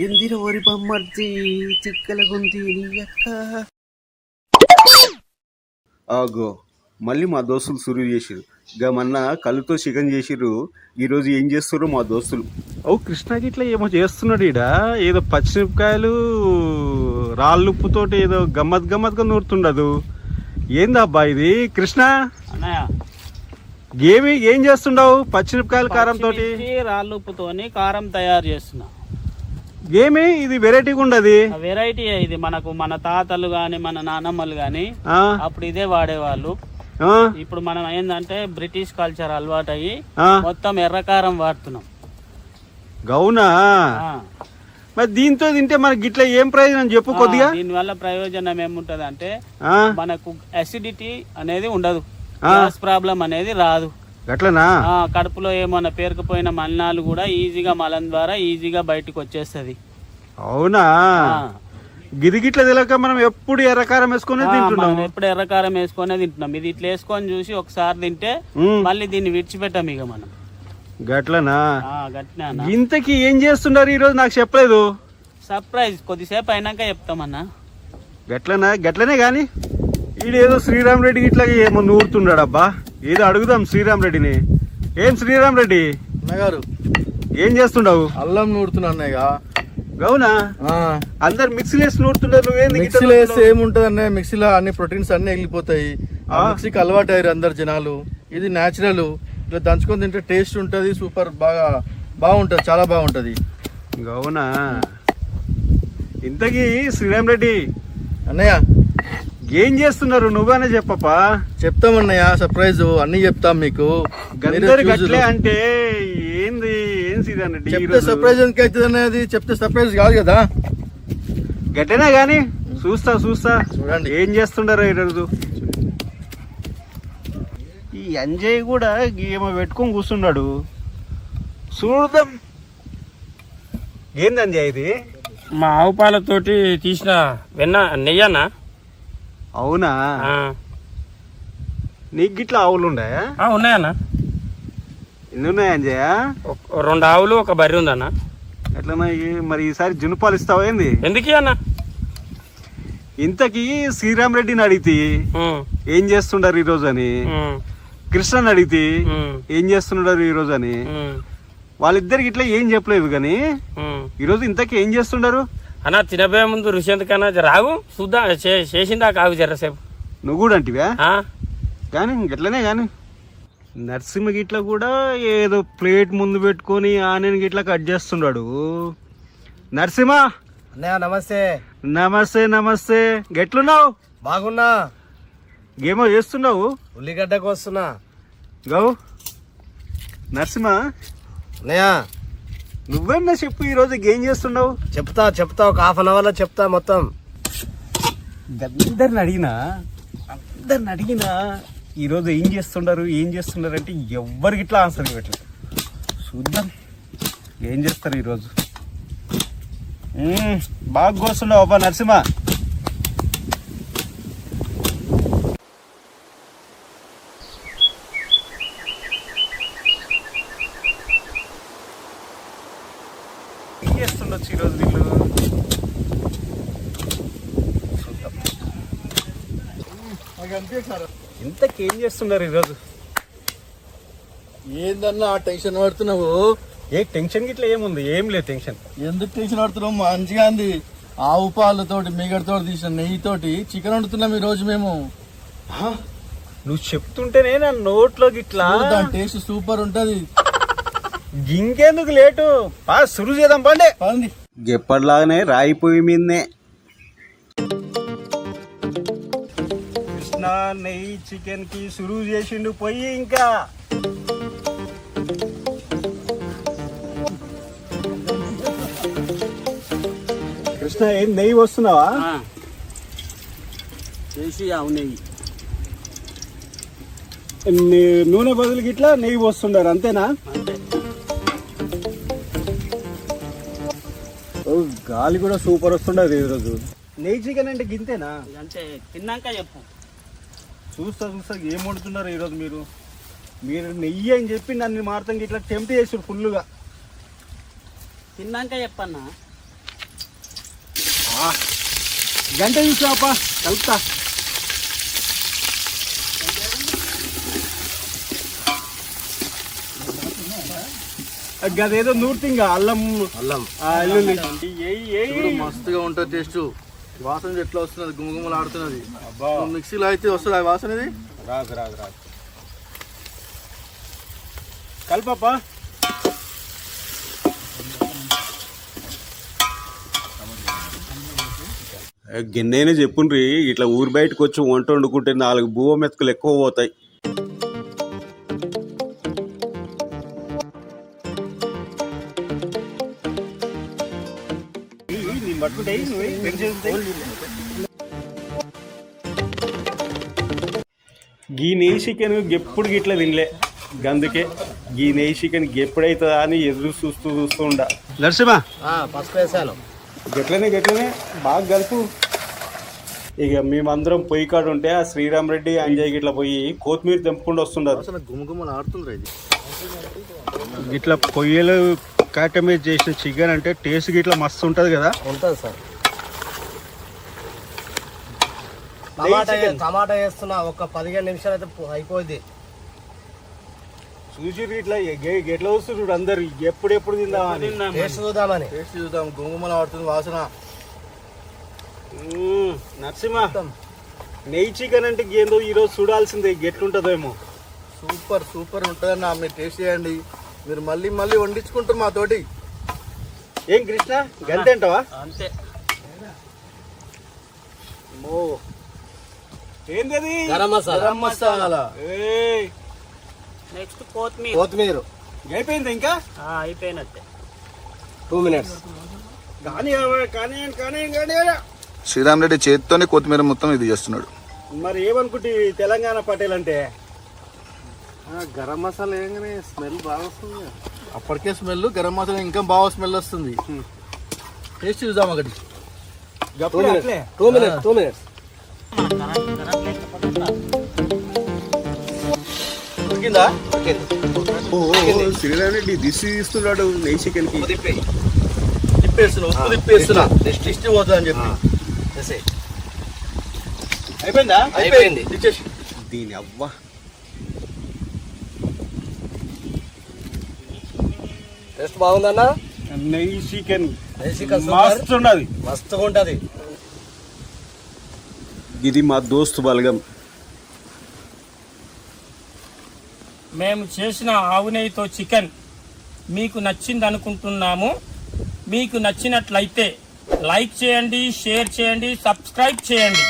ఎందిర వరి బొమ్మర్ది చిక్కల గుంది అక్క. ఆగో మళ్ళీ మా దోస్తులు సురువు చేసిరు. ఇక మొన్న కళ్ళుతో చికెన్ చేసిర్రు. ఈరోజు ఏం చేస్తుర్రు మా దోస్తులు. ఓ కృష్ణకి ఇట్లా ఏమో చేస్తున్నాడు. ఈడ ఏదో పచ్చిమిరపకాయలు రాళ్ళుప్పుతోటి ఏదో గమ్మత్గా నూరుతుండదు. ఏందబ్బా ఇది కృష్ణ? ఏం చేస్తుండవు? పచ్చిమిరపకాయలు కారంతో రాళ్ళుప్పుతోని కారం తయారు చేస్తున్నా. ఏమి ఇది వెరైటీగా ఉండదు? వెరైటీ ఇది. మన తాతలు గాని మన నానమ్మలు గాని అప్పుడు ఇదే వాడేవాళ్ళు. ఇప్పుడు మనం ఏంటంటే బ్రిటిష్ కల్చర్ అలవాటు అయ్యి మొత్తం ఎర్రకారం వాడుతున్నాం. గౌనా? మరి దీంతో తింటే మనకి ఇట్లా ఏం ప్రయోజనం చెప్పు కొద్దిగా. దీని వల్ల ప్రయోజనం ఏముంటది అంటే మనకు అసిడిటీ అనేది ఉండదు, గ్యాస్ ప్రాబ్లం అనేది రాదు. అట్లనా? కడుపులో ఏమన్నా పేరుకుపోయిన మలినాలు కూడా ఈజీగా మలం ద్వారా ఈజీగా బయటకు వచ్చేస్తది. అవునా? గిదిగిట్లా తెలియక మనం ఎప్పుడు ఎర్రకారం వేసుకునే తింటున్నాం. ఎప్పుడు ఎర్రకారం వేసుకునే తింటున్నాం. ఇది ఇట్లా వేసుకొని చూసి ఒకసారి తింటే మళ్ళీ దీన్ని విడిచిపెట్టాం ఇక మనం. గట్లనా? గట్లనా. ఇంతకీ ఏం చేస్తున్నారు ఈ రోజు? నాకు చెప్పలేదు. సర్ప్రైజ్, కొద్దిసేపు అయినాక చెప్తామన్నా. గట్లనా? గట్లనే గాని ఈడేదో శ్రీరామ్ రెడ్డి ఇట్లా ఏమో నూరుతున్నాడు. అబ్బా ఏదో అడుగుదాం శ్రీరామ్ రెడ్డిని. ఏం శ్రీరామ్ రెడ్డి గారు ఏం చేస్తుండవు? అల్లం నూరుతున్నా అన్నయ్య. గౌనా? అందరు మిక్సీలు వేసి నూరుతున్నారు. మిక్సీలో వేస్తే ఏముంటది అన్నయ్య, మిక్సీలో అన్ని ప్రోటీన్స్ అన్ని వెళ్ళిపోతాయి. మిక్సీకి అలవాటు అయ్యారు అందరు జనాలు. ఇది న్యాచురల్, ఇట్లా దంచుకొని తింటే టేస్ట్ ఉంటది. సూపర్, బాగుంటది, చాలా బాగుంటది. గౌనా? ఇంతకీ శ్రీరామ్ రెడ్డి అన్నయ్య ఏం చేస్తున్నారు? నువ్వనే చెప్పప్పా. చెప్తామన్నయ్య, సర్ప్రైజ్ అన్ని చెప్తాం మీకు. గట్లే అంటే ఏంది? ఏం సీదన్నట్టు చెప్తే సర్ప్రైజ్ ఎందుకు అవుతుంది అన్నది? చెప్తే సర్ప్రైజ్ కాదు కదా. గట్టేనా గాని చూస్తా చూడండి ఏం చేస్తుండారో ఈరోజు. ఈ అంజయ్ కూడా ఏమో పెట్టుకొని కూర్చున్నాడు. చూద్దాం. ఏంది అంజయ్ ఇది? మా ఆవు పాలతోటి తీసిన నెయ్యనా? అవునా? నీకు గిట్లా ఆవులు ఉన్నాయా? ఉన్నాయన్నా. ఎన్ని ఉన్నాయి అంజయ్య? 2 ఆవులు, 1 బర్రె ఉందన్నా. ఎట్లా మరి ఈసారి జునుపాలు ఇస్తావా ఏంది? ఎందుకు అన్న? ఇంతకీ శ్రీరామ్ రెడ్డిని అడిగితే ఏం చేస్తుండారు ఈ రోజు అని, కృష్ణని అడిగితే ఏం చేస్తున్నాడు ఈ రోజు అని, వాళ్ళిద్దరికి ఇట్లా ఏం చెప్పలేదు. కానీ ఈరోజు ఇంతకీ ఏం చేస్తుండారు అన్న? తినబోయే ముందు రుచి ఎందుకన్నా రాగు చూద్దాం, చేసిందా కాగు జరసేపు. నువ్వు కూడా అంటివా? కానీ ఎట్లనే కానీ నరసింహ గిట్ల కూడా ఏదో ప్లేట్ ముందు పెట్టుకొని ఆనియన్ గిట్లా కట్ చేస్తున్నాడు. నరసింహ నమస్తే. నమస్తే. నమస్తే. గెట్లున్నావు? బాగున్నా. ఏమో చేస్తున్నావు? ఉల్లిగడ్డకు వస్తున్నా. గౌ నరసింహ నువ్వేనా చెప్పు, ఈ రోజు ఏం చేస్తున్నావు? చెప్తా ఒక హాఫ్ అన్ అవర్ లో చెప్తా మొత్తం. అందరిని అడిగినా ఈరోజు ఏం చేస్తున్నారు అంటే ఎవ్వరికి ఇట్లా ఆన్సర్ ఇవ్వట్లేదు. చూద్దాం ఏం చేస్తారు ఈరోజు. బాగా కోస్తున్నావు అబ్బా నరసింహ. ఏం చేస్తుండొచ్చు ఈరోజు వీళ్ళు? ఇంతకేం చేస్తున్నారు ఈరోజు? ఏందన్నా టెన్షన్ పడుతున్నావు? ఏ టెన్షన్ గిట్లా ఏముంది? ఏం లేదు టెన్షన్. ఎందుకు టెన్షన్ పడుతున్నావు? మంచిగా అంది. ఆవు పాలతోటి మీగడతో తీసిన నెయ్యితోటి చికెన్ వండుతున్నాం ఈ రోజు మేము. నువ్వు చెప్తుంటేనే నా నోట్లో గిట్లా టేస్ట్ సూపర్ ఉంటది. ఇంకెందుకు లేటు, సురు చేద్దాం పండి. ఎప్పటిలాగానే రాయిపోయి మీదనే కృష్ణ నెయ్యి చికెన్ కి సురువు చేసిండు పోయి. ఇంకా కృష్ణ ఏం నెయ్యి వస్తున్నావా? చేసి ఆవు నెయ్యి, నూనె బదులు గిట్లా నెయ్యి పోస్తుండారు అంతేనా? గాలి కూడా సూపర్ వస్తుండదు ఈరోజు. నెయ్యి చికెన్ అంటే గింతేనా? అంటే తిన్నాక చెప్పు. చూస్తా ఏం వండుతున్నారు ఈరోజు మీరు. నెయ్యి అని చెప్పి నన్ను మారుతాం ఇట్లా టెంప్ట్ చేసారు ఫుల్గా. తిన్నాక చెప్పన్నా. గంట చూసావా కలుపుతా. గదేదో నూర్తింగా అల్లం అల్లం చూడు, మస్తుగా ఉంటుంది టేస్ట్. వాసన ఎట్లా వస్తున్నది, గుమగుమలు ఆడుతున్నది. మిక్సీలో అయితే వస్తుంది ఆ వాసన. ఇది రాదు రాదు రాదు. కలపప్పా. గిన్నెనే చెప్పుండ్రి, ఇట్లా ఊరు బయటకు వచ్చి వంట వండుకుంటే 4 బువ్వ మెతుకులు ఎక్కువ పోతాయి. గీ నెయ్యి చికెన్ ఎప్పుడు గిట్లా తినలే, అందుకే గీ నెయ్యి చికెన్ ఎప్పుడైతుందా అని ఎదురు చూస్తూ ఉండ. నరసింహ పసుపు వేసాను. గట్లనే బాగా కలుపు. ఇక మేమందరం పొయ్యి కాడ ఉంటే ఆ శ్రీరామ్ రెడ్డి అంజయ్ గిట్లా పోయి కొత్తిమీర తెంపుకుండా వస్తుండారు. గుమగుమలు ఆడుతుంది. ఇది గిట్లా పొయ్యిలు కాట మీద చేసిన చికెన్ అంటే టేస్ట్ గిట్లా మస్తు ఉంటుంది కదా. ఉంటుంది సార్. టమాటా వేస్తున్నా, ఒక 15 నిమిషాలు అయితే అయిపోయింది. చూసి ఇట్లా ఎట్లా వస్తుంది చూడు అందరు, ఎప్పుడెప్పుడు తిందామని. టేస్ట్ చూద్దాం. గుమగుమలు ఆడుతుంది వాసన. నరసింహ నెయ్యి చికెన్ అంటే ఏందో ఈరోజు చూడాల్సిందే, ఎట్లుంటుందేమో. సూపర్ ఉంటుందన్న. మీరు టేస్ట్ చేయండి. మీరు మళ్ళీ వండించుకుంటారు మాతోటి. ఏం కృష్ణ గంతే అంటావా? అంతే. ఏంటది? గరం మసాలా. నెక్స్ట్ కొత్తిమీర. అయిపోయింది ఇంకా అయిపోయినట్టే. 2 minutes. కానీ శ్రీరామ్ రెడ్డి చేతితోనే కొత్తిమీర మొత్తం ఇది చేస్తున్నాడు. మరి ఏమనుకుంటే తెలంగాణ పటేల్ అంటే గరం మసాలా వేయగానే స్మెల్ బాగా వస్తుంది. అప్పటికే స్మెల్, గరం మసాలా ఇంకా బాగా స్మెల్ వస్తుంది. టేస్ట్ చూద్దాం ఒకటి. 2 minutes. ఉడికిందా? శ్రీరామ్ రెడ్డి దిష్టి తీస్తున్నాడు నెయ్యి చికెన్ కి. తిప్పేస్తున్నా దిష్టి పోతుంది అని చెప్పి. అయిపోయింది. దీని అవ్వ టేస్ట్ బాగుందన్న. నెయ్యి చికెన్ మస్తు ఉన్నది, మస్తుగా ఉంటది. ఇది మా దోస్తు బలగం. మేము చేసిన ఆవు నెయ్యితో చికెన్ మీకు నచ్చింది అనుకుంటున్నాము. మీకు నచ్చినట్లయితే లైక్ చేయండి, షేర్ చేయండి, సబ్స్క్రైబ్ చేయండి.